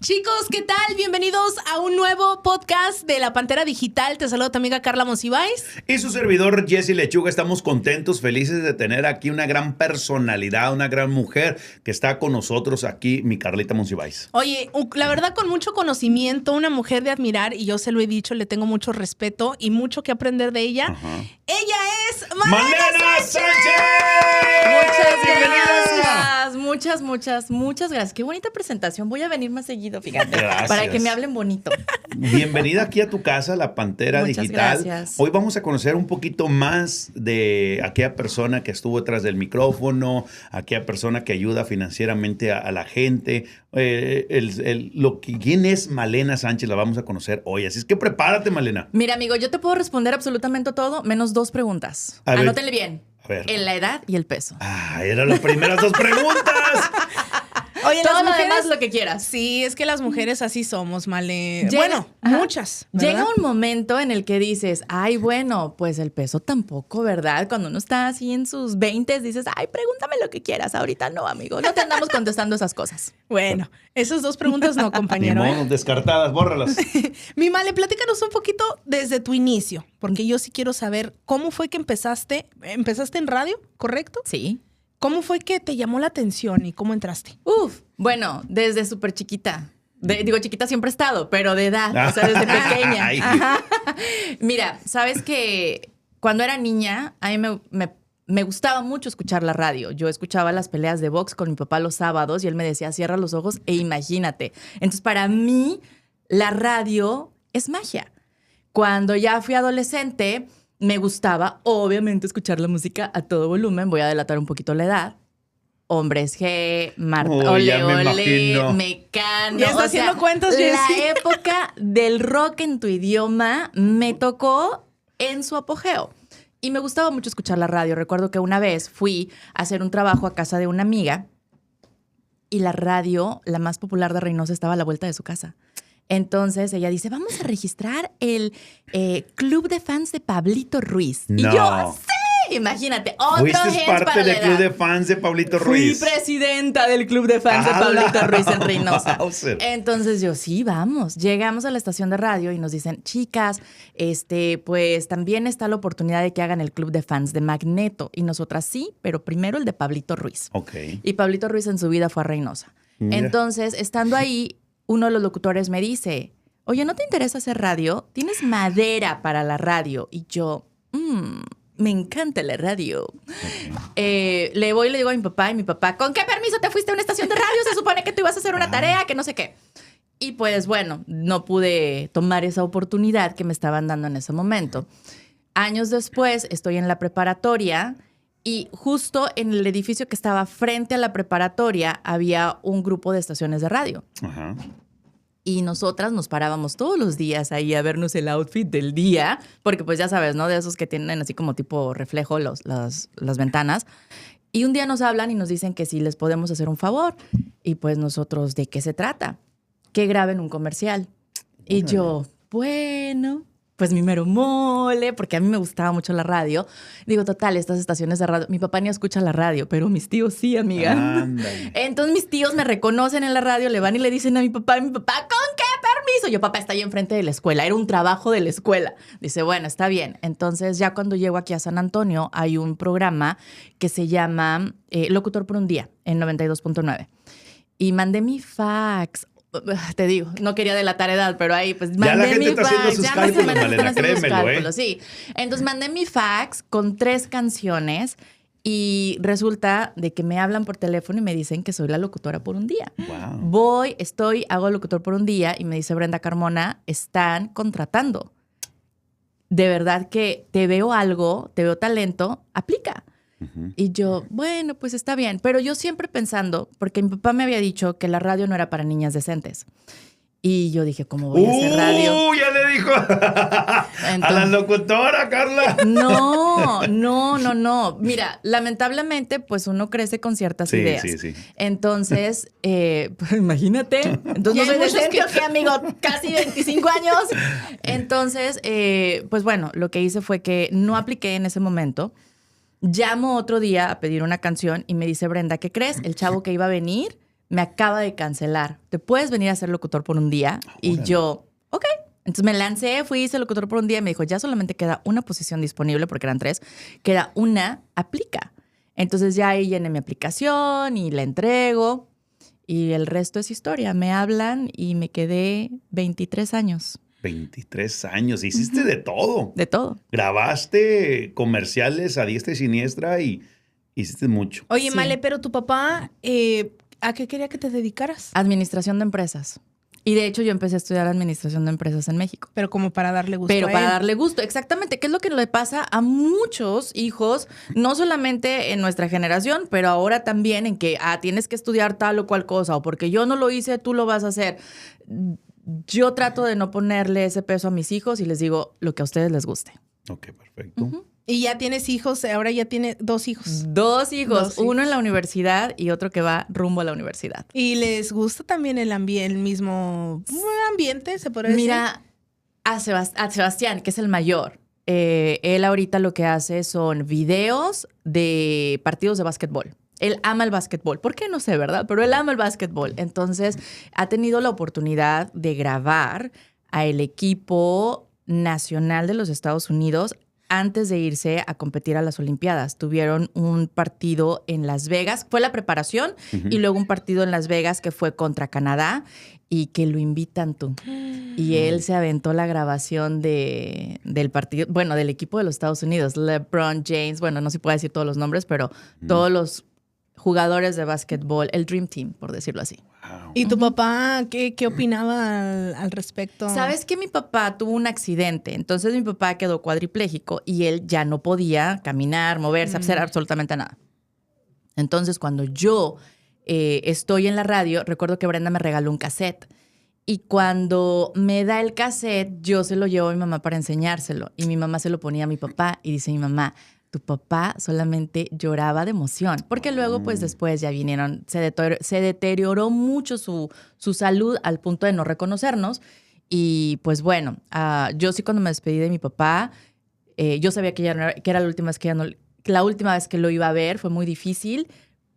Chicos, ¿qué tal? Bienvenidos a un nuevo podcast de La Pantera Digital. Te saludo tu amiga Carla Monsiváis. Y su servidor Jesse Lechuga. Estamos contentos, felices de tener aquí una gran personalidad, una gran mujer que está con nosotros aquí, mi Carlita Monsiváis. Oye, la verdad con mucho conocimiento, una mujer de admirar, y yo se lo he dicho, le tengo mucho respeto y mucho que aprender de ella. Ajá. Ella es ¡Malena Sánchez! Muchas gracias. Qué bonita presentación. Voy a venir más seguido, fíjate. Gracias. Para que me hablen bonito. Bienvenida aquí a tu casa, La Pantera Muchas Digital. gracias. Hoy vamos a conocer un poquito más de aquella persona que estuvo detrás del micrófono, aquella persona que ayuda financieramente a la gente. ¿Quién es Malena Sánchez? La vamos a conocer hoy. Así es que prepárate, Malena. Mira, amigo, yo te puedo responder absolutamente todo, menos 2 preguntas. A ver. Anótenle bien. A ver. En la edad y el peso. Eran las primeras 2 preguntas. Oye, Todo las lo mujeres, demás lo que quieras. Sí, es que las mujeres así somos, Male. Llega- Bueno, Ajá. muchas, ¿verdad? Llega un momento en el que dices, ay, bueno, pues el peso tampoco, ¿verdad? Cuando uno está así en sus 20s, dices, ay, pregúntame lo que quieras. Ahorita no, amigo. No te andamos contestando esas cosas. Bueno, esas 2 preguntas no, Ni compañero. modo, descartadas, bórralas. Mi Male, platícanos un poquito desde tu inicio, porque yo sí quiero saber cómo fue que empezaste en radio, ¿correcto? Sí. ¿Cómo fue que te llamó la atención y cómo entraste? Bueno, desde súper chiquita. Digo, chiquita siempre he estado, pero de edad, o sea, desde pequeña. Ay. Ajá. Mira, sabes que cuando era niña, a mí me gustaba mucho escuchar la radio. Yo escuchaba las peleas de box con mi papá los sábados y él me decía, cierra los ojos e imagínate. Entonces, para mí, la radio es magia. Cuando ya fui adolescente, me gustaba, obviamente, escuchar la música a todo volumen. Voy a delatar un poquito la edad. Hombres G, Marta, Uy, ya me Ole, imagino. Mecano. Ya está haciendo cuentas, La Jessie. época del rock en tu idioma me tocó en su apogeo. Y me gustaba mucho escuchar la radio. Recuerdo que una vez fui a hacer un trabajo a casa de una amiga y la radio, la más popular de Reynosa, estaba a la vuelta de su casa. Entonces ella dice, vamos a registrar el club de fans de Pablito Ruiz. Y No. yo, sí, imagínate, otro Fuiste hint parte para la del club edad. de fans de Pablito Fui Ruiz. presidenta del club de fans de Pablito Ruiz en Reynosa. Mauser. Entonces yo, sí, vamos. Llegamos a la estación de radio y nos dicen, chicas, pues también está la oportunidad de que hagan el club de fans de Magneto. Y nosotras sí, pero primero el de Pablito Ruiz. Ok. Y Pablito Ruiz en su vida fue a Reynosa. Mira. Entonces, estando ahí, uno de los locutores me dice, oye, ¿no te interesa hacer radio? ¿Tienes madera para la radio? Y yo, me encanta la radio. Le voy y le digo a mi papá, y mi papá, ¿con qué permiso te fuiste a una estación de radio? Se supone que tú ibas a hacer una tarea, que no sé qué. Y pues bueno, no pude tomar esa oportunidad que me estaban dando en ese momento. Años después, estoy en la preparatoria y justo en el edificio que estaba frente a la preparatoria había un grupo de estaciones de radio. Ajá. Y nosotras nos parábamos todos los días ahí a vernos el outfit del día, porque pues ya sabes, ¿no? De esos que tienen así como tipo reflejo las ventanas. Y un día nos hablan y nos dicen que si les podemos hacer un favor. Y pues nosotros, ¿de qué se trata? Que graben un comercial. Y yo, bueno, pues mi mero mole, porque a mí me gustaba mucho la radio. Digo, total, estas estaciones de radio, mi papá ni escucha la radio, pero mis tíos sí, amiga. Ándale. Entonces mis tíos me reconocen en la radio, le van y le dicen a mi papá, ¿con qué permiso? Yo, papá, está ahí enfrente de la escuela, era un trabajo de la escuela. Dice, bueno, está bien. Entonces ya cuando llego aquí a San Antonio hay un programa que se llama Locutor por un Día en 92.9. Y mandé mi fax. Te digo, no quería delatar edad, pero ahí pues mandé Ya la gente mi está haciendo fax. sus Ya más o cálculos, menos Malena, están haciendo sus créemelo, cálculos, sí. Entonces mandé mi fax con 3 canciones y resulta de que me hablan por teléfono y me dicen que soy la locutora por un día. Wow. Hago locutor por un día y me dice Brenda Carmona, están contratando. De verdad que te veo algo, te veo talento, aplica. Y yo, bueno, pues está bien. Pero yo siempre pensando, porque mi papá me había dicho que la radio no era para niñas decentes. Y yo dije, ¿cómo voy a hacer radio? Ya le dijo a la locutora, Carla. No. Mira, lamentablemente, pues uno crece con ciertas ideas. Sí. Entonces, pues, imagínate. Entonces, Y no hay soy muchos decente, que- ¿o qué, amigo? Casi 25 años. Entonces, pues bueno, lo que hice fue que no apliqué en ese momento. Llamo otro día a pedir una canción y me dice Brenda, ¿qué crees? El chavo que iba a venir me acaba de cancelar. ¿Te puedes venir a ser locutor por un día? Y yo, ok. Entonces me lancé, fui, hice locutor por un día y me dijo, ya solamente queda una posición disponible, porque eran 3, queda una, aplica. Entonces ya ahí llené mi aplicación y la entrego y el resto es historia. Me hablan y me quedé 23 años. 23 años, hiciste de todo. De todo. Grabaste comerciales a diestra y siniestra y hiciste mucho. Oye, Sí. Male, pero tu papá, ¿a qué quería que te dedicaras? Administración de empresas. Y de hecho yo empecé a estudiar administración de empresas en México. Pero como para darle gusto Pero a para él. darle gusto, exactamente, que es lo que le pasa a muchos hijos, no solamente en nuestra generación, pero ahora también en que tienes que estudiar tal o cual cosa, o porque yo no lo hice, tú lo vas a hacer. Yo trato de no ponerle ese peso a mis hijos y les digo lo que a ustedes les guste. Ok, perfecto. Y ya tienes hijos, ahora ya tiene 2 hijos. 2 hijos, Dos hijos. uno en la universidad y otro que va rumbo a la universidad. ¿Y les gusta también el mismo ambiente, se podría decir? Mira, a Sebastián, que es el mayor, él ahorita lo que hace son videos de partidos de básquetbol. Él ama el básquetbol. ¿Por qué? No sé, ¿verdad? Pero él ama el básquetbol. Entonces, ha tenido la oportunidad de grabar a el equipo nacional de los Estados Unidos antes de irse a competir a las Olimpiadas. Tuvieron un partido en Las Vegas, fue la preparación, y luego un partido en Las Vegas que fue contra Canadá y que lo invitan tú. Y él se aventó la grabación del partido, bueno, del equipo de los Estados Unidos, LeBron James, bueno, no se puede decir todos los nombres, pero todos los jugadores de básquetbol, el Dream Team, por decirlo así. Wow. ¿Y tu papá qué opinaba al respecto? ¿Sabes que mi papá tuvo un accidente? Entonces mi papá quedó cuadripléjico y él ya no podía caminar, moverse, hacer absolutamente nada. Entonces cuando yo estoy en la radio, recuerdo que Brenda me regaló un cassette. Y cuando me da el cassette, yo se lo llevo a mi mamá para enseñárselo. Y mi mamá se lo ponía a mi papá y dice mi mamá, tu papá solamente lloraba de emoción. Porque luego, pues después ya vinieron, se deterioró mucho su salud al punto de no reconocernos. Y pues bueno, yo sí cuando me despedí de mi papá, yo sabía que, que era la última vez que lo iba a ver, fue muy difícil,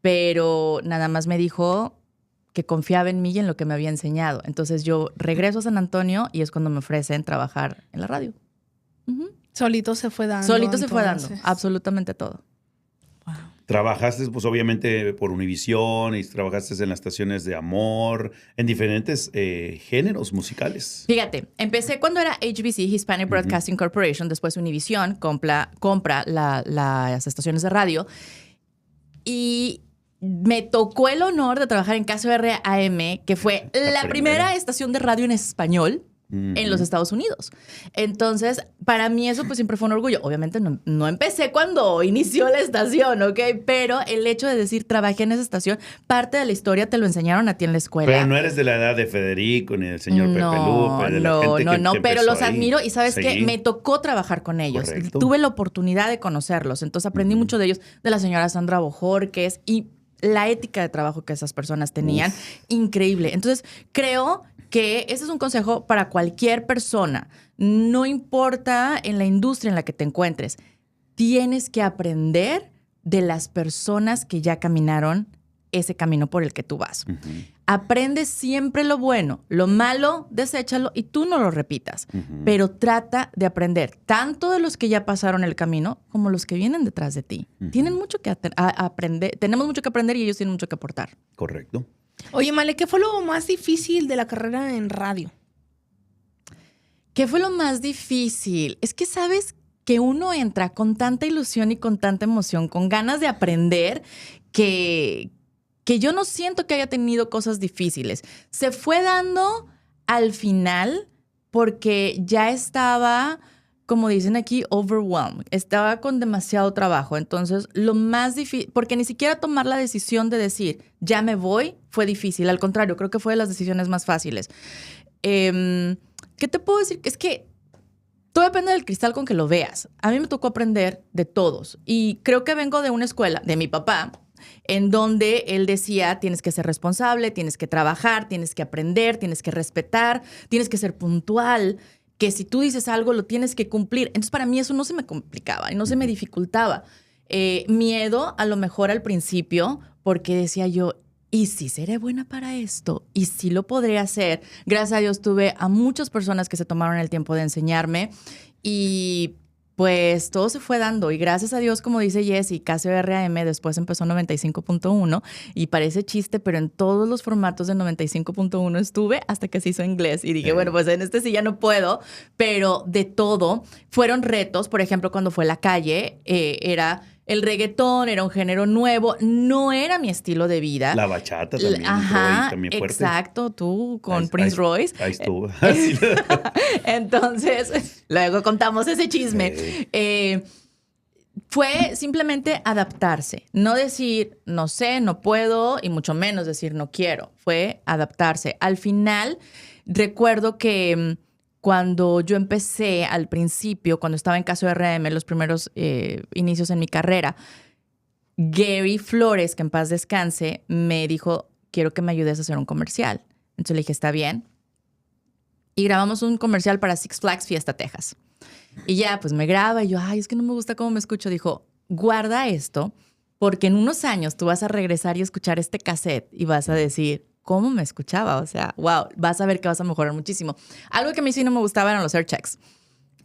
pero nada más me dijo que confiaba en mí y en lo que me había enseñado. Entonces yo regreso a San Antonio y es cuando me ofrecen trabajar en la radio. Solito se fue dando. Solito se fue dando, entonces. absolutamente todo. Trabajaste, pues obviamente, por Univisión y trabajaste en las estaciones de amor, en diferentes géneros musicales. Fíjate, empecé cuando era HBC, Hispanic Broadcasting Corporation, después Univision compra las estaciones de radio y me tocó el honor de trabajar en KSOR AM, que fue la primera estación de radio en español en los Estados Unidos. Entonces, para mí eso pues siempre fue un orgullo. Obviamente no empecé cuando inició la estación, ¿ok? Pero el hecho de decir trabajé en esa estación, parte de la historia te lo enseñaron a ti en la escuela. Pero no eres de la edad de Federico ni del señor Pepe Lupe, de la gente que pero empezó los ahí. admiro y sabes Sí. que me tocó trabajar con ellos. Correcto. Tuve la oportunidad de conocerlos, entonces aprendí mucho de ellos, de la señora Sandra Bojorquez y la ética de trabajo que esas personas tenían, increíble. Entonces, creo que ese es un consejo para cualquier persona. No importa en la industria en la que te encuentres, tienes que aprender de las personas que ya caminaron ese camino por el que tú vas. Aprende siempre lo bueno, lo malo, deséchalo y tú no lo repitas. Pero trata de aprender tanto de los que ya pasaron el camino como los que vienen detrás de ti. Tienen mucho que aprender, tenemos mucho que aprender y ellos tienen mucho que aportar. Correcto. Oye, Male, ¿qué fue lo más difícil de la carrera en radio? ¿Qué fue lo más difícil? Es que sabes que uno entra con tanta ilusión y con tanta emoción, con ganas de aprender, que yo no siento que haya tenido cosas difíciles. Se fue dando al final porque ya estaba, como dicen aquí, overwhelmed. Estaba con demasiado trabajo. Entonces, lo más difícil, porque ni siquiera tomar la decisión de decir, ya me voy, fue difícil. Al contrario, creo que fue de las decisiones más fáciles. ¿Qué te puedo decir? Es que todo depende del cristal con que lo veas. A mí me tocó aprender de todos. Y creo que vengo de una escuela, de mi papá, en donde él decía, tienes que ser responsable, tienes que trabajar, tienes que aprender, tienes que respetar, tienes que ser puntual, que si tú dices algo lo tienes que cumplir. Entonces para mí eso no se me complicaba y no se me dificultaba. Miedo a lo mejor al principio porque decía yo, y sí seré buena para esto, y sí lo podré hacer. Gracias a Dios tuve a muchas personas que se tomaron el tiempo de enseñarme y pues todo se fue dando. Y gracias a Dios, como dice Jessy, Casio RAM después empezó 95.1 y parece chiste, pero en todos los formatos de 95.1 estuve hasta que se hizo inglés. Y dije, bueno, pues en este sí ya no puedo, pero de todo fueron retos. Por ejemplo, cuando fue La Calle, era... El reggaetón era un género nuevo, no era mi estilo de vida. La bachata también. Ajá, también fuerte. Exacto, tú con Prince Royce. Ahí estuvo. Entonces, luego contamos ese chisme. Fue simplemente adaptarse, no decir no sé, no puedo y mucho menos decir no quiero. Fue adaptarse. Al final, recuerdo que cuando yo empecé al principio, cuando estaba en Casio RM, los primeros inicios en mi carrera, Gary Flores, que en paz descanse, me dijo, quiero que me ayudes a hacer un comercial. Entonces le dije, está bien. Y grabamos un comercial para Six Flags Fiesta Texas. Y ya, pues me graba y yo, ay, es que no me gusta cómo me escucho. Dijo, guarda esto, porque en unos años tú vas a regresar y escuchar este cassette y vas a decir, ¿cómo me escuchaba? O sea, wow, vas a ver que vas a mejorar muchísimo. Algo que a mí sí no me gustaba eran los air checks.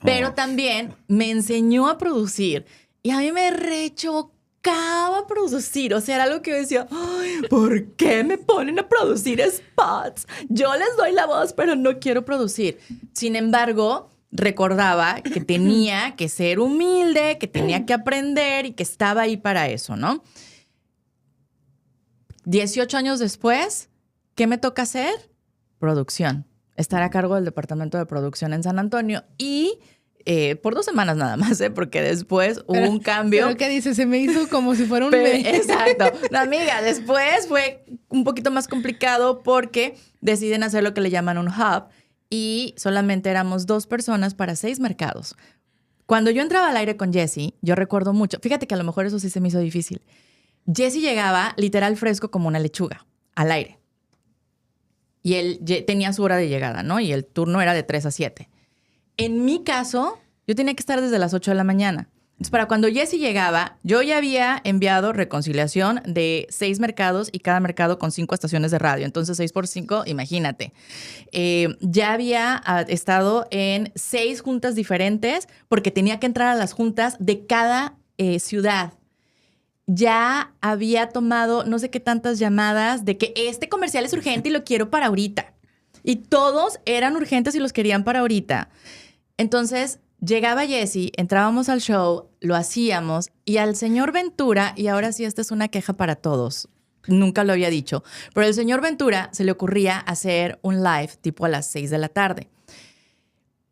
Pero también me enseñó a producir y a mí me rechocaba producir. O sea, era algo que yo decía, ay, ¿por qué me ponen a producir spots? Yo les doy la voz, pero no quiero producir. Sin embargo, recordaba que tenía que ser humilde, que tenía que aprender y que estaba ahí para eso, ¿no? 18 años después, ¿qué me toca hacer? Producción. Estar a cargo del departamento de producción en San Antonio y por 2 semanas nada más, porque después hubo un cambio. ¿Pero qué dices? Se me hizo como si fuera un mes. Exacto. No, amiga, después fue un poquito más complicado porque deciden hacer lo que le llaman un hub y solamente éramos 2 personas para 6 mercados. Cuando yo entraba al aire con Jessy, yo recuerdo mucho, fíjate que a lo mejor eso sí se me hizo difícil. Jessy llegaba literal fresco como una lechuga al aire. Y él tenía su hora de llegada, ¿no? Y el turno era de 3 a 7. En mi caso, yo tenía que estar desde las 8 de la mañana. Entonces, para cuando Jessy llegaba, yo ya había enviado reconciliación de 6 mercados y cada mercado con 5 estaciones de radio. Entonces, 6 por 5, imagínate. Ya había estado en 6 juntas diferentes porque tenía que entrar a las juntas de cada ciudad. Ya había tomado no sé qué tantas llamadas de que este comercial es urgente y lo quiero para ahorita. Y todos eran urgentes y los querían para ahorita. Entonces, llegaba Jessy, entrábamos al show, lo hacíamos y al señor Ventura, y ahora sí esta es una queja para todos, nunca lo había dicho, pero al señor Ventura se le ocurría hacer un live tipo a las 6 de la tarde.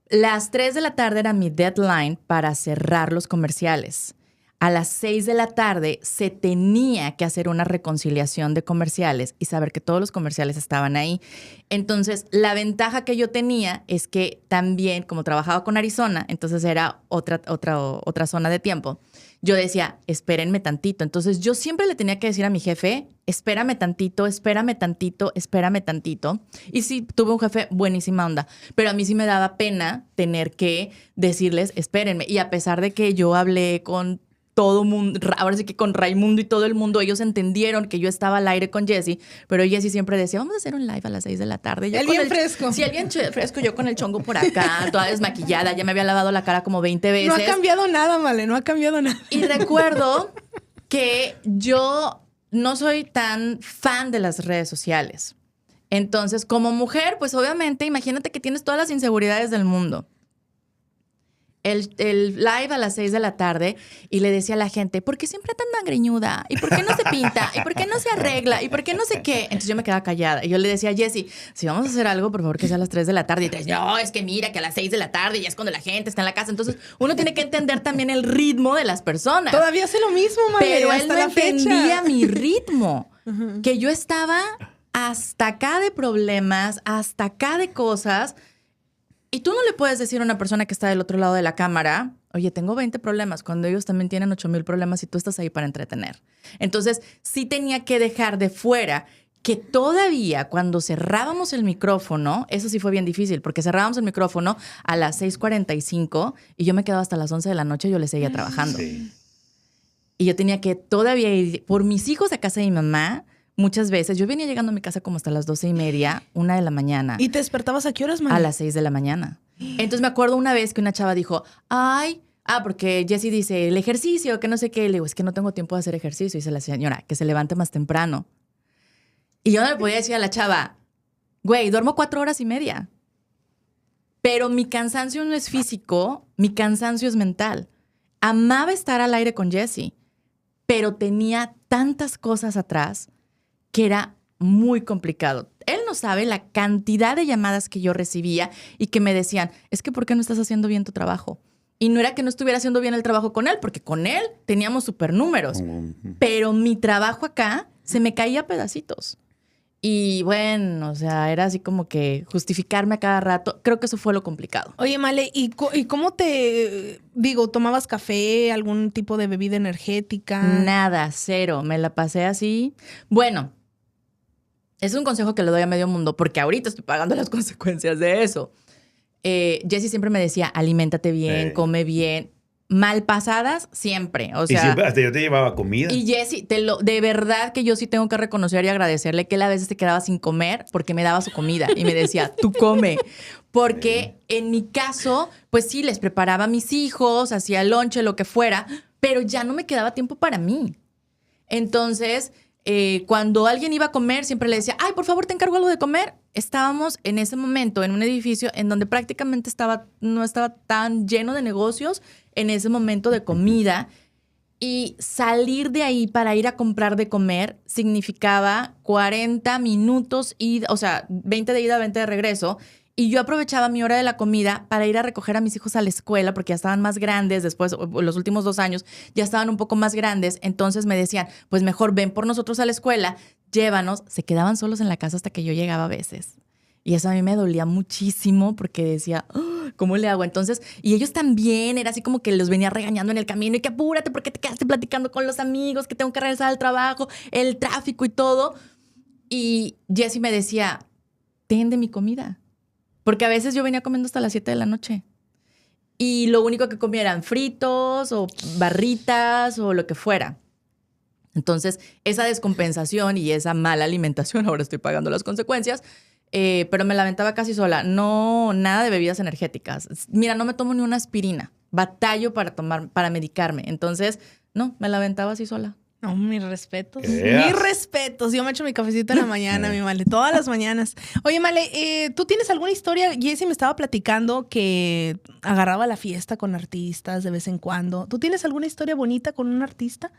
Las 3 de la tarde era mi deadline para cerrar los comerciales. A las 6 de la tarde se tenía que hacer una reconciliación de comerciales y saber que todos los comerciales estaban ahí. Entonces, la ventaja que yo tenía es que también, como trabajaba con Arizona, entonces era otra zona de tiempo, yo decía, espérenme tantito. Entonces, yo siempre le tenía que decir a mi jefe, espérame tantito, espérame tantito, espérame tantito. Y sí, tuve un jefe buenísima onda, pero a mí sí me daba pena tener que decirles, espérenme. Y a pesar de que yo hablé con todo mundo, ahora sí que con Raimundo y todo el mundo, ellos entendieron que yo estaba al aire con Jessy, pero Jessy siempre decía, vamos a hacer un live a las 6 de la tarde. Alguien fresco. Sí, alguien fresco, yo con el chongo por acá, toda desmaquillada, ya me había lavado la cara como 20 veces. No ha cambiado nada, Male, no ha cambiado nada. Y recuerdo que yo no soy tan fan de las redes sociales. Entonces, como mujer, pues obviamente, imagínate que tienes todas las inseguridades del mundo. El live a las 6 de la tarde y le decía a la gente, ¿por qué siempre tan greñuda? ¿Y por qué no se pinta? ¿Y por qué no se arregla? ¿Y por qué no sé qué? Entonces yo me quedaba callada. Y yo le decía a Jessy, si vamos a hacer algo, por favor que sea a las 3 de la tarde. Y te decía, no, es que mira que a las 6 de la tarde ya es cuando la gente está en la casa. Entonces uno tiene que entender también el ritmo de las personas. Todavía hace lo mismo, Male, pero él hasta no la fecha. entendía mi ritmo. Que yo estaba hasta acá de problemas, hasta acá de cosas. Y tú no le puedes decir a una persona que está del otro lado de la cámara, oye, tengo 20 problemas, cuando ellos también tienen 8,000 problemas y tú estás ahí para entretener. Entonces, sí tenía que dejar de fuera que todavía cuando cerrábamos el micrófono, eso sí fue bien difícil, porque cerrábamos el micrófono a las 6:45 y yo me quedaba hasta las 11 de la noche y yo le seguía trabajando. Sí. Y yo tenía que todavía ir por mis hijos a casa de mi mamá, muchas veces, yo venía llegando a mi casa como hasta las 12:30, 1 de la mañana. ¿Y te despertabas a qué horas, Male? A las 6 de la mañana. Entonces me acuerdo una vez que una chava dijo, porque Jessie dice, el ejercicio, que no sé qué. Le digo, es que no tengo tiempo de hacer ejercicio. Dice la señora, que se levante más temprano. Y yo no le podía decir a la chava, güey, duermo 4 horas y media. Pero mi cansancio no es físico, mi cansancio es mental. Amaba estar al aire con Jessie, pero tenía tantas cosas atrás que era muy complicado. Él no sabe la cantidad de llamadas que yo recibía y que me decían, es que ¿por qué no estás haciendo bien tu trabajo? Y no era que no estuviera haciendo bien el trabajo con él, porque con él teníamos super números. Pero mi trabajo acá se me caía a pedacitos. Y bueno, o sea, era así como que justificarme a cada rato. Creo que eso fue lo complicado. Oye, Male, ¿y cómo tomabas café, algún tipo de bebida energética? Nada, cero. Me la pasé así. Bueno, es un consejo que le doy a medio mundo porque ahorita estoy pagando las consecuencias de eso. Jessie siempre me decía, aliméntate bien, come bien. Mal pasadas, siempre. O sea, y siempre, hasta yo te llevaba comida. Y Jessie, de verdad que yo sí tengo que reconocer y agradecerle que él a veces se quedaba sin comer porque me daba su comida y me decía, tú come. Porque en mi caso, pues sí, les preparaba a mis hijos, hacía lonche, lo que fuera, pero ya no me quedaba tiempo para mí. Entonces, cuando alguien iba a comer, siempre le decía, ay, por favor, te encargo algo de comer. Estábamos en ese momento en un edificio en donde prácticamente no estaba tan lleno de negocios en ese momento de comida. Y salir de ahí para ir a comprar de comer significaba 40 minutos, 20 de ida, 20 de regreso. Y yo aprovechaba mi hora de la comida para ir a recoger a mis hijos a la escuela porque ya estaban más grandes. Después, los últimos 2 años, ya estaban un poco más grandes. Entonces me decían, pues mejor ven por nosotros a la escuela, llévanos. Se quedaban solos en la casa hasta que yo llegaba a veces. Y eso a mí me dolía muchísimo porque decía, ¿cómo le hago? Entonces, y ellos también, era así como que los venía regañando en el camino y que apúrate porque te quedaste platicando con los amigos, que tengo que regresar al trabajo, el tráfico y todo. Y Jessie me decía, ten de mi comida. Porque a veces yo venía comiendo hasta las 7 de la noche. Y lo único que comía eran fritos o barritas o lo que fuera. Entonces, esa descompensación y esa mala alimentación, ahora estoy pagando las consecuencias, pero me la aventaba casi sola. No, nada de bebidas energéticas. Mira, no me tomo ni una aspirina. Batallo para medicarme. Entonces, no, me la aventaba así sola. No, mis respetos. Yeah. Mis respetos. Yo me echo mi cafecito en la mañana, mi Male, todas las mañanas. Oye, Male, ¿tú tienes alguna historia? Jessie me estaba platicando que agarraba la fiesta con artistas de vez en cuando. ¿Tú tienes alguna historia bonita con un artista?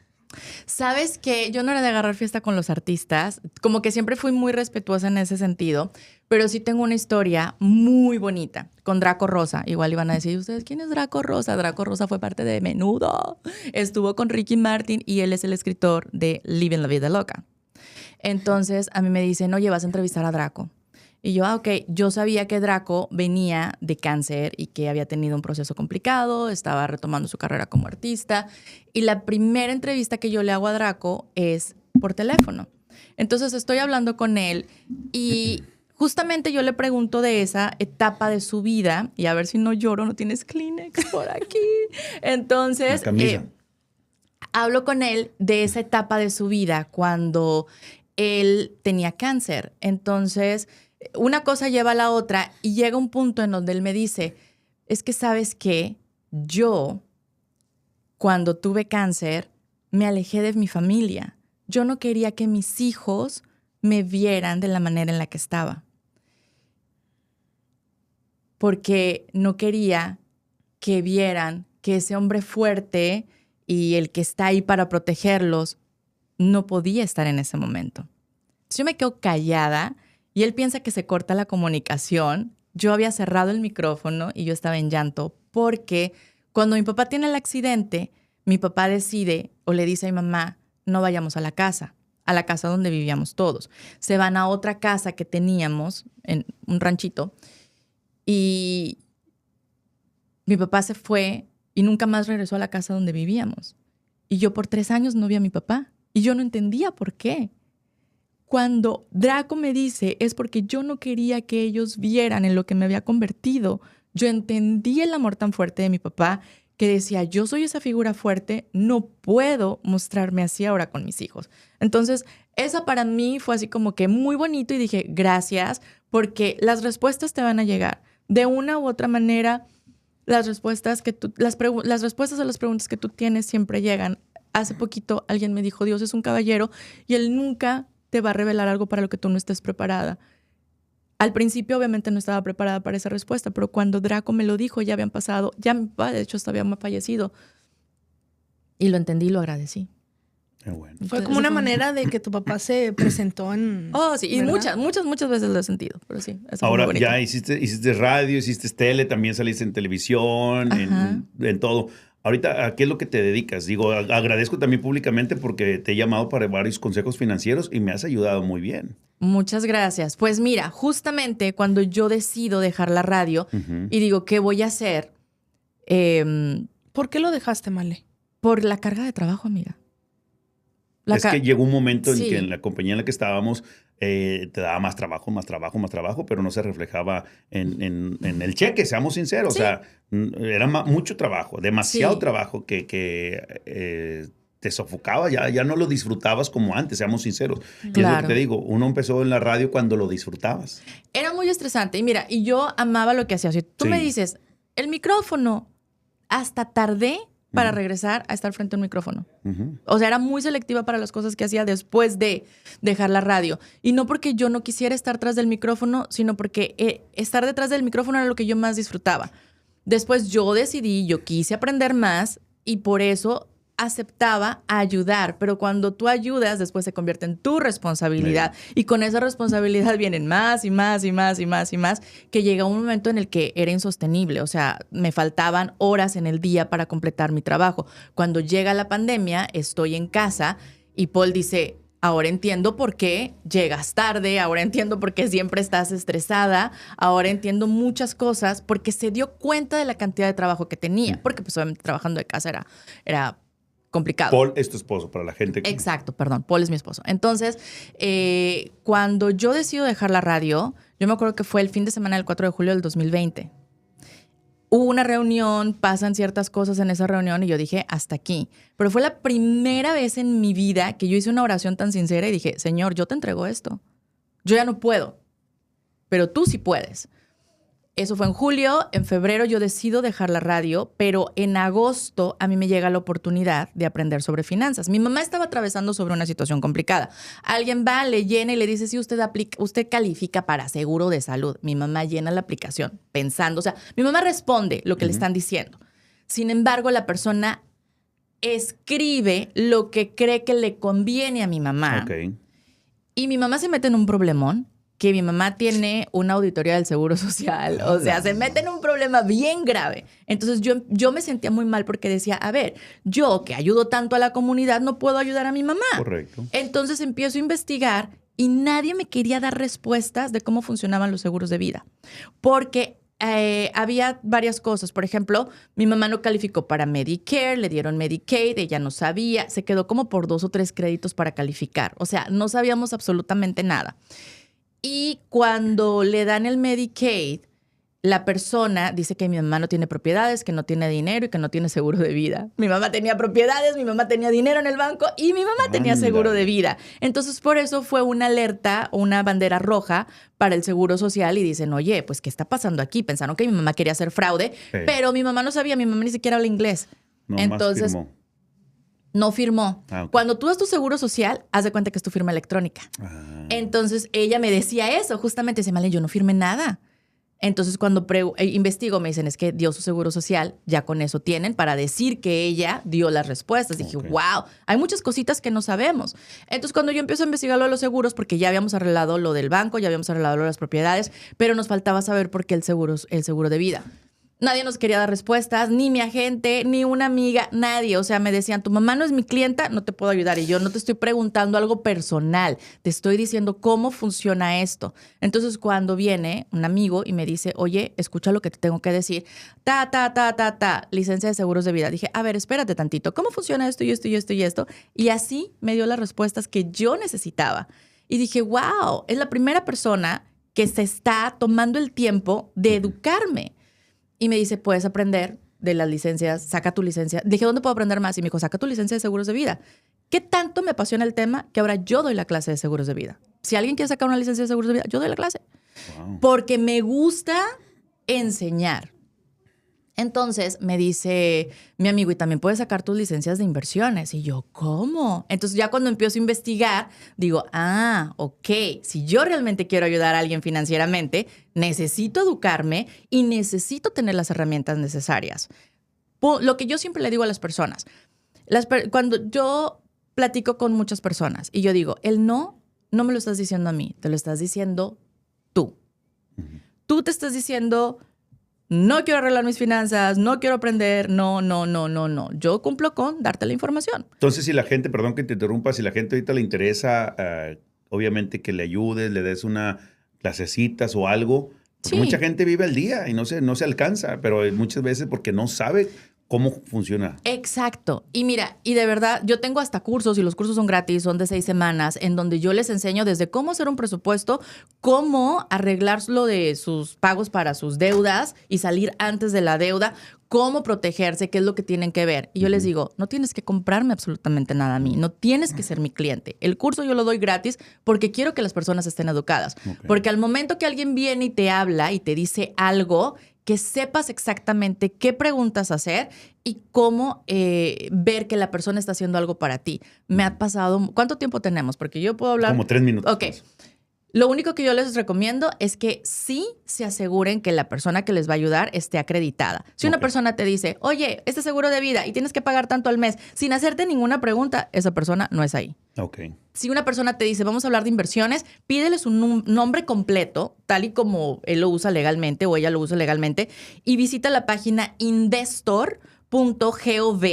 ¿Sabes qué? Yo no era de agarrar fiesta con los artistas. Como que siempre fui muy respetuosa en ese sentido. Pero sí tengo una historia muy bonita con Draco Rosa. Igual iban a decir, ¿ustedes quién es Draco Rosa? Draco Rosa fue parte de Menudo. Estuvo con Ricky Martin y él es el escritor de Living la Vida Loca. Entonces, a mí me dicen, oye, vas a entrevistar a Draco. Y yo, ok, yo sabía que Draco venía de cáncer y que había tenido un proceso complicado, estaba retomando su carrera como artista. Y la primera entrevista que yo le hago a Draco es por teléfono. Entonces estoy hablando con él y justamente yo le pregunto de esa etapa de su vida y a ver si no lloro, no tienes Kleenex por aquí. Entonces, hablo con él de esa etapa de su vida cuando él tenía cáncer. Entonces, una cosa lleva a la otra y llega un punto en donde él me dice, es que ¿sabes qué? Yo, cuando tuve cáncer, me alejé de mi familia. Yo no quería que mis hijos me vieran de la manera en la que estaba. Porque no quería que vieran que ese hombre fuerte y el que está ahí para protegerlos no podía estar en ese momento. Entonces yo me quedo callada y él piensa que se corta la comunicación. Yo había cerrado el micrófono y yo estaba en llanto porque cuando mi papá tiene el accidente, mi papá decide o le dice a mi mamá, no vayamos a la casa donde vivíamos todos. Se van a otra casa que teníamos en un ranchito y mi papá se fue y nunca más regresó a la casa donde vivíamos. Y yo por 3 años no vi a mi papá y yo no entendía por qué. Cuando Draco me dice es porque yo no quería que ellos vieran en lo que me había convertido. Yo entendí el amor tan fuerte de mi papá que decía, yo soy esa figura fuerte, no puedo mostrarme así ahora con mis hijos. Entonces, esa para mí fue así como que muy bonito y dije, gracias, porque las respuestas te van a llegar. De una u otra manera, las respuestas a las preguntas que tú tienes siempre llegan. Hace poquito alguien me dijo, Dios es un caballero y Él nunca te va a revelar algo para lo que tú no estés preparada. Al principio obviamente no estaba preparada para esa respuesta, pero cuando Draco me lo dijo, ya habían pasado, ya mi papá de hecho hasta había fallecido. Y lo entendí y lo agradecí. Qué bueno. Fue como una manera de que tu papá se presentó en... Oh, sí, y ¿verdad? muchas veces lo he sentido, pero sí. Eso Ahora, es muy bonito. ya hiciste radio, hiciste tele, también saliste en televisión, en todo. Ahorita, ¿a qué es lo que te dedicas? Digo, agradezco también públicamente porque te he llamado para varios consejos financieros y me has ayudado muy bien. Muchas gracias. Pues mira, justamente cuando yo decido dejar la radio y digo, ¿qué voy a hacer? ¿Por qué lo dejaste, Male? Por la carga de trabajo, amiga. Que llegó un momento en Sí. que en la compañía en la que estábamos te daba más trabajo, pero no se reflejaba en el cheque, seamos sinceros. Sí. O sea, era mucho trabajo, demasiado Sí. trabajo que te sofocaba, ya no lo disfrutabas como antes, seamos sinceros. Y es lo Claro. que te digo, uno empezó en la radio cuando lo disfrutabas. Era muy estresante. Y mira, y yo amaba lo que hacía. Si tú Sí. me dices, el micrófono, hasta tardé para regresar a estar frente a un micrófono. O sea, era muy selectiva para las cosas que hacía después de dejar la radio. Y no porque yo no quisiera estar tras del micrófono, sino porque estar detrás del micrófono era lo que yo más disfrutaba. Después yo decidí, yo quise aprender más y por eso aceptaba ayudar. Pero cuando tú ayudas, después se convierte en tu responsabilidad. Y con esa responsabilidad vienen más y más y más y más y más, que llega un momento en el que era insostenible. O sea, me faltaban horas en el día para completar mi trabajo. Cuando llega la pandemia, estoy en casa y Paul dice, ahora entiendo por qué llegas tarde, ahora entiendo por qué siempre estás estresada, ahora entiendo muchas cosas, porque se dio cuenta de la cantidad de trabajo que tenía, porque pues obviamente trabajando de casa era complicado. Paul es tu esposo, para la gente. Exacto, perdón, Paul es mi esposo. Entonces, cuando yo decido dejar la radio, yo me acuerdo que fue el fin de semana del 4 de julio del 2020. Hubo una reunión, pasan ciertas cosas en esa reunión y yo dije, hasta aquí. Pero fue la primera vez en mi vida que yo hice una oración tan sincera y dije, Señor, yo te entrego esto. Yo ya no puedo, pero tú sí puedes. Eso fue en julio. En febrero yo decido dejar la radio, pero en agosto a mí me llega la oportunidad de aprender sobre finanzas. Mi mamá estaba atravesando sobre una situación complicada. Alguien va, le llena y le dice, si usted califica para seguro de salud. Mi mamá llena la aplicación pensando, o sea, mi mamá responde lo que le están diciendo. Sin embargo, la persona escribe lo que cree que le conviene a mi mamá. Ok. Y mi mamá se mete en un problemón, que mi mamá tiene una auditoría del Seguro Social. O sea, se mete en un problema bien grave. Entonces yo me sentía muy mal porque decía, a ver, yo que ayudo tanto a la comunidad no puedo ayudar a mi mamá. Correcto. Entonces empiezo a investigar y nadie me quería dar respuestas de cómo funcionaban los seguros de vida. Porque había varias cosas. Por ejemplo, mi mamá no calificó para Medicare, le dieron Medicaid, ella no sabía, se quedó como por 2 o 3 créditos para calificar. O sea, no sabíamos absolutamente nada. Y cuando le dan el Medicaid, la persona dice que mi mamá no tiene propiedades, que no tiene dinero y que no tiene seguro de vida. Mi mamá tenía propiedades, mi mamá tenía dinero en el banco y mi mamá tenía seguro de vida. Entonces, por eso fue una alerta o una bandera roja para el Seguro Social y dicen, oye, pues, ¿qué está pasando aquí? Pensaron que mi mamá quería hacer fraude, pero mi mamá no sabía, mi mamá ni siquiera habla inglés. Entonces, no firmó. Okay. Cuando tú das tu seguro social, haz de cuenta que es tu firma electrónica. Entonces, ella me decía eso, justamente, dice, Male, yo no firmé nada. Entonces, cuando investigo, me dicen, es que dio su seguro social, ya con eso tienen para decir que ella dio las respuestas. Dije, wow, hay muchas cositas que no sabemos. Entonces, cuando yo empiezo a investigar lo de los seguros, porque ya habíamos arreglado lo del banco, ya habíamos arreglado lo de las propiedades, pero nos faltaba saber por qué el seguro de vida. Nadie nos quería dar respuestas, ni mi agente, ni una amiga, nadie. O sea, me decían, tu mamá no es mi clienta, no te puedo ayudar. Y yo no te estoy preguntando algo personal, te estoy diciendo cómo funciona esto. Entonces, cuando viene un amigo y me dice, oye, escucha lo que te tengo que decir, licencia de seguros de vida. Dije, a ver, espérate tantito, ¿cómo funciona esto y esto y esto y esto? Y así me dio las respuestas que yo necesitaba. Y dije, wow, es la primera persona que se está tomando el tiempo de educarme. Y me dice, puedes aprender de las licencias, saca tu licencia. Dije, ¿dónde puedo aprender más? Y me dijo, saca tu licencia de seguros de vida. ¿Qué tanto me apasiona el tema que ahora yo doy la clase de seguros de vida? Si alguien quiere sacar una licencia de seguros de vida, yo doy la clase. Wow. Porque me gusta enseñar. Entonces me dice mi amigo, y también puedes sacar tus licencias de inversiones. Y yo, ¿cómo? Entonces ya cuando empiezo a investigar, digo, ok, si yo realmente quiero ayudar a alguien financieramente, necesito educarme y necesito tener las herramientas necesarias. Lo que yo siempre le digo a las personas, cuando yo platico con muchas personas y yo digo, el no me lo estás diciendo a mí, te lo estás diciendo tú. Uh-huh. Tú te estás diciendo... No quiero arreglar mis finanzas, no quiero aprender, no. Yo cumplo con darte la información. Entonces, si la gente, perdón que te interrumpa, si la gente ahorita le interesa, obviamente que le ayudes, le des una clasecitas o algo, porque mucha gente vive al día y no se alcanza, pero muchas veces porque no sabe cómo funciona. Exacto. Y mira, y de verdad, yo tengo hasta cursos, y los cursos son gratis, son de 6 semanas, en donde yo les enseño desde cómo hacer un presupuesto, cómo arreglar lo de sus pagos para sus deudas y salir antes de la deuda, cómo protegerse, qué es lo que tienen que ver. Y yo les digo, no tienes que comprarme absolutamente nada a mí, no tienes que ser mi cliente. El curso yo lo doy gratis porque quiero que las personas estén educadas. Okay. Porque al momento que alguien viene y te habla y te dice algo, que sepas exactamente qué preguntas hacer y cómo ver que la persona está haciendo algo para ti. Me ha pasado... ¿Cuánto tiempo tenemos? Porque yo puedo hablar... Como 3 minutos. Ok. Lo único que yo les recomiendo es que sí se aseguren que la persona que les va a ayudar esté acreditada. Si una persona te dice, oye, este seguro de vida y tienes que pagar tanto al mes, sin hacerte ninguna pregunta, esa persona no es ahí. Okay. Si una persona te dice, vamos a hablar de inversiones, pídeles un nombre completo, tal y como él lo usa legalmente o ella lo usa legalmente, y visita la página investor.gov.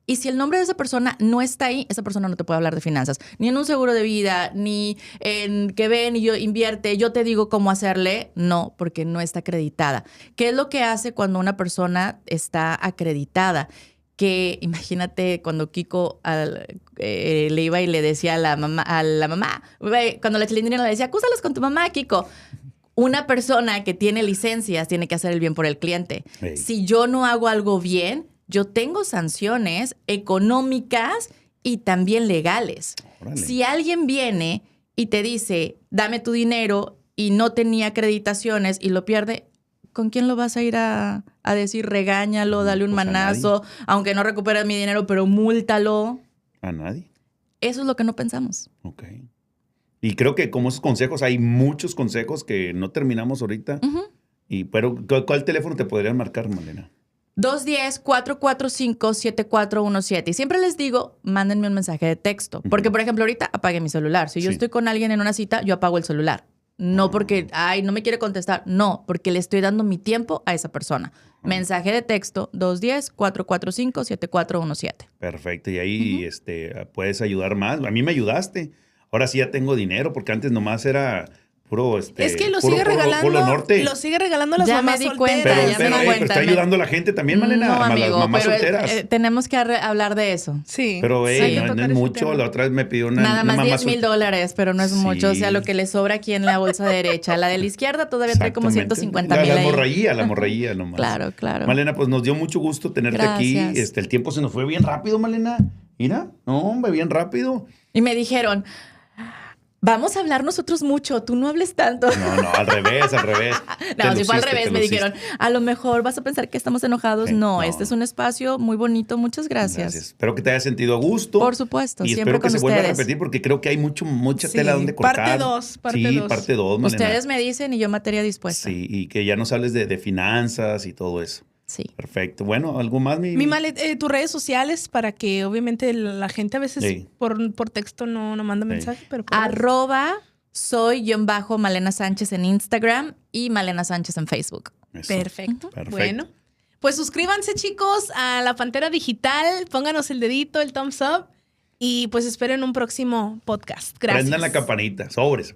Y si el nombre de esa persona no está ahí, esa persona no te puede hablar de finanzas. Ni en un seguro de vida, ni en que ven y yo invierte, yo te digo cómo hacerle. No, porque no está acreditada. ¿Qué es lo que hace cuando una persona está acreditada? Que imagínate cuando Kiko le iba y le decía a la mamá, cuando la chilindrina le decía, acúsalos con tu mamá, Kiko. Una persona que tiene licencias tiene que hacer el bien por el cliente. Hey. Si yo no hago algo bien, yo tengo sanciones económicas y también legales. Órale. Si alguien viene y te dice, dame tu dinero y no tenía acreditaciones y lo pierde, ¿con quién lo vas a ir a decir? Regáñalo, dale un manazo, aunque no recuperes mi dinero, pero múltalo. ¿A nadie? Eso es lo que no pensamos. Ok. Y creo que como esos consejos, hay muchos consejos que no terminamos ahorita. Uh-huh. Pero ¿cuál teléfono te podrían marcar, Malena? 210-445-7417. Y siempre les digo, mándenme un mensaje de texto. Porque, por ejemplo, ahorita apague mi celular. Si yo estoy con alguien en una cita, yo apago el celular. No porque, no me quiere contestar. No, porque le estoy dando mi tiempo a esa persona. Mensaje de texto, 210-445-7417. Perfecto. Y ahí puedes ayudar más. A mí me ayudaste. Ahora sí ya tengo dinero, porque antes nomás era... es que lo sigue regalando. Lo sigue regalando a las mamás solteras. Pero está ayudando a la gente también, Malena. No, amigo, las mamás solteras. Tenemos que hablar de eso. Sí. Pero no es mucho. La otra vez me pidió una nada más mamá $10,000, pero no es mucho. O sea, lo que le sobra aquí en la bolsa derecha. La de la izquierda todavía trae como 150,000. La morralla nomás. Claro. Malena, pues nos dio mucho gusto tenerte aquí. El tiempo se nos fue bien rápido, Malena. Mira, no, hombre, bien rápido. Y me dijeron... Vamos a hablar nosotros mucho, tú no hables tanto. No, al revés. No, si fue al revés, me dijeron, a lo mejor vas a pensar que estamos enojados. Sí, no, este es un espacio muy bonito, muchas gracias. Espero que te hayas sentido a gusto. Por supuesto, y siempre con ustedes. Y espero que se vuelva a repetir porque creo que hay mucha tela donde cortar. Parte 2, Malena. Ustedes me dicen y yo materia dispuesta. Sí, y que ya nos hables de finanzas y todo eso. Sí. Perfecto. Bueno, ¿algo más? Mi Male, tus redes sociales para que obviamente la gente a veces por texto no manda mensaje. Pero @soy_Malena Sánchez en Instagram y Malena Sánchez en Facebook. Perfecto. Bueno, pues suscríbanse, chicos, a La Pantera Digital. Pónganos el dedito, el thumbs up. Y pues esperen un próximo podcast. Gracias. Prendan la campanita. Sobres.